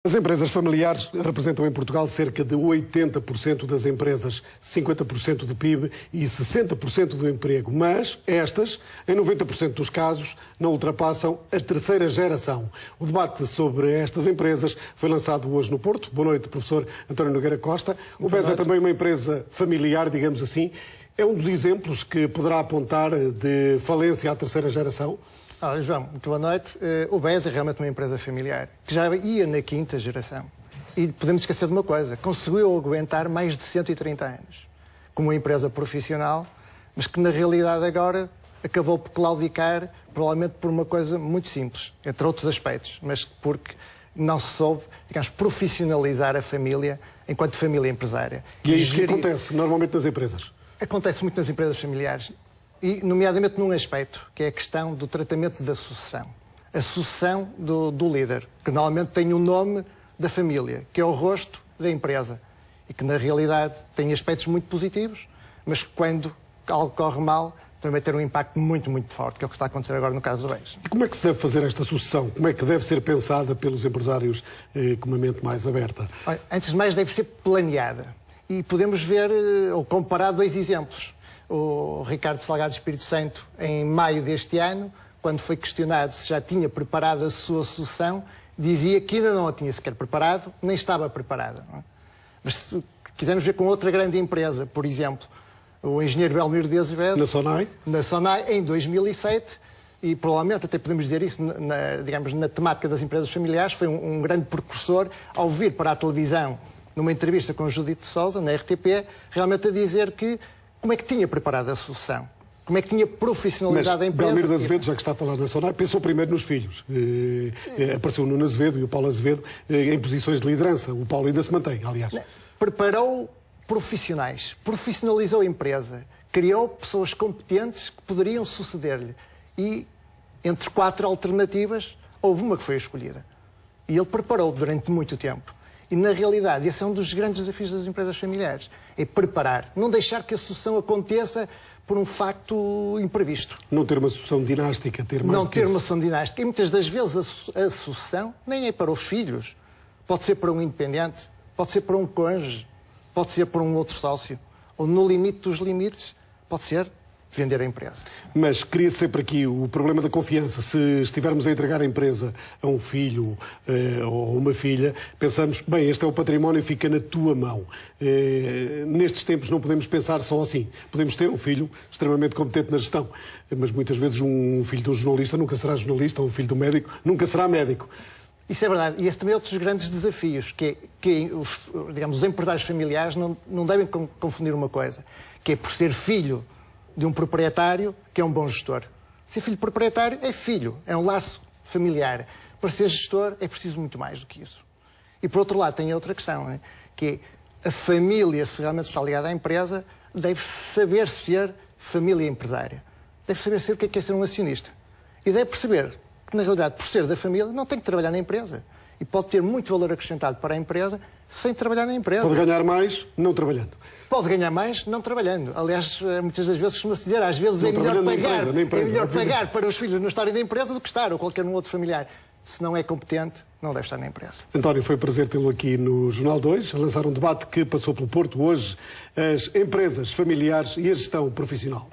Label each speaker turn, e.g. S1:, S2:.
S1: As empresas familiares representam em Portugal cerca de 80% das empresas, 50% do PIB e 60% do emprego. Mas estas, em 90% dos casos, não ultrapassam a terceira geração. O debate sobre estas empresas foi lançado hoje no Porto. Boa noite, professor António Nogueira Costa. O BES é também uma empresa familiar, digamos assim. É um dos exemplos que poderá apontar de falência à terceira geração?
S2: João, muito boa noite. O BES é realmente uma empresa familiar, que já ia na quinta geração. E podemos esquecer de uma coisa, conseguiu aguentar mais de 130 anos como uma empresa profissional, mas que na realidade agora acabou por claudicar, provavelmente por uma coisa muito simples, entre outros aspectos, mas porque não se soube, digamos, profissionalizar a família enquanto família empresária.
S1: E é isso que acontece normalmente nas empresas?
S2: Acontece muito nas empresas familiares. E, nomeadamente, num aspecto, que é a questão do tratamento da sucessão. A sucessão do líder, que normalmente tem o nome da família, que é o rosto da empresa. E que, na realidade, tem aspectos muito positivos, mas que, quando algo corre mal, também vai ter um impacto muito, muito forte, que é o que está a acontecer agora no caso do BES.
S1: E como é que se deve fazer esta sucessão? Como é que deve ser pensada pelos empresários com uma mente mais aberta?
S2: Olha, antes de mais, deve ser planeada. E podemos ver, ou comparar, dois exemplos. O Ricardo Salgado Espírito Santo, em maio deste ano, quando foi questionado se já tinha preparado a sua sucessão, dizia que ainda não a tinha sequer preparado, nem estava preparada. Mas se quisermos ver com outra grande empresa, por exemplo, o engenheiro Belmiro de Azevedo... Na SONAI, em 2007, e provavelmente até podemos dizer isso, digamos, na temática das empresas familiares, foi um grande precursor ao vir para a televisão, numa entrevista com Judite de Sousa, na RTP, realmente a dizer que como é que tinha preparado a sucessão? Como é que tinha profissionalizado a empresa?
S1: Belmiro de Azevedo, já que está a falar da SONAI, pensou primeiro nos filhos. Apareceu o Nuno Azevedo e o Paulo Azevedo em posições de liderança. O Paulo ainda se mantém, aliás.
S2: Preparou profissionais, profissionalizou a empresa, criou pessoas competentes que poderiam suceder-lhe. E, entre 4 alternativas, houve uma que foi escolhida. E ele preparou durante muito tempo. E, na realidade, esse é um dos grandes desafios das empresas familiares. É preparar. Não deixar que a sucessão aconteça por um facto imprevisto.
S1: Não ter uma sucessão dinástica, ter mais
S2: Não ter uma sucessão dinástica. E, muitas das vezes, a sucessão nem é para os filhos. Pode ser para um independente, pode ser para um cônjuge, pode ser para um outro sócio. Ou, no limite dos limites, pode ser vender a empresa.
S1: Mas queria sempre aqui o problema da confiança. Se estivermos a entregar a empresa a um filho ou uma filha, pensamos, bem, este é o património e fica na tua mão. Nestes tempos não podemos pensar só assim. Podemos ter um filho extremamente competente na gestão, mas muitas vezes um filho de um jornalista nunca será jornalista, ou um filho de um médico nunca será médico.
S2: Isso é verdade. E esse também é outro dos grandes desafios, que os empresários familiares não devem confundir uma coisa, que é por ser filho de um proprietário que é um bom gestor. Ser filho de proprietário é filho, é um laço familiar. Para ser gestor é preciso muito mais do que isso. E por outro lado tem outra questão, que é a família, se realmente está ligada à empresa, deve saber ser família empresária. Deve saber ser o que é ser um acionista. E deve perceber que, na realidade, por ser da família, não tem que trabalhar na empresa. E pode ter muito valor acrescentado para a empresa sem trabalhar na empresa.
S1: Pode ganhar mais não trabalhando.
S2: Pode ganhar mais não trabalhando. Aliás, muitas das vezes costuma-se dizer, às vezes é melhor pagar para os filhos não estarem na empresa do que estar, ou qualquer outro familiar. Se não é competente, não deve estar na empresa.
S1: António, foi um prazer tê-lo aqui no Jornal 2, a lançar um debate que passou pelo Porto hoje, as empresas familiares e a gestão profissional.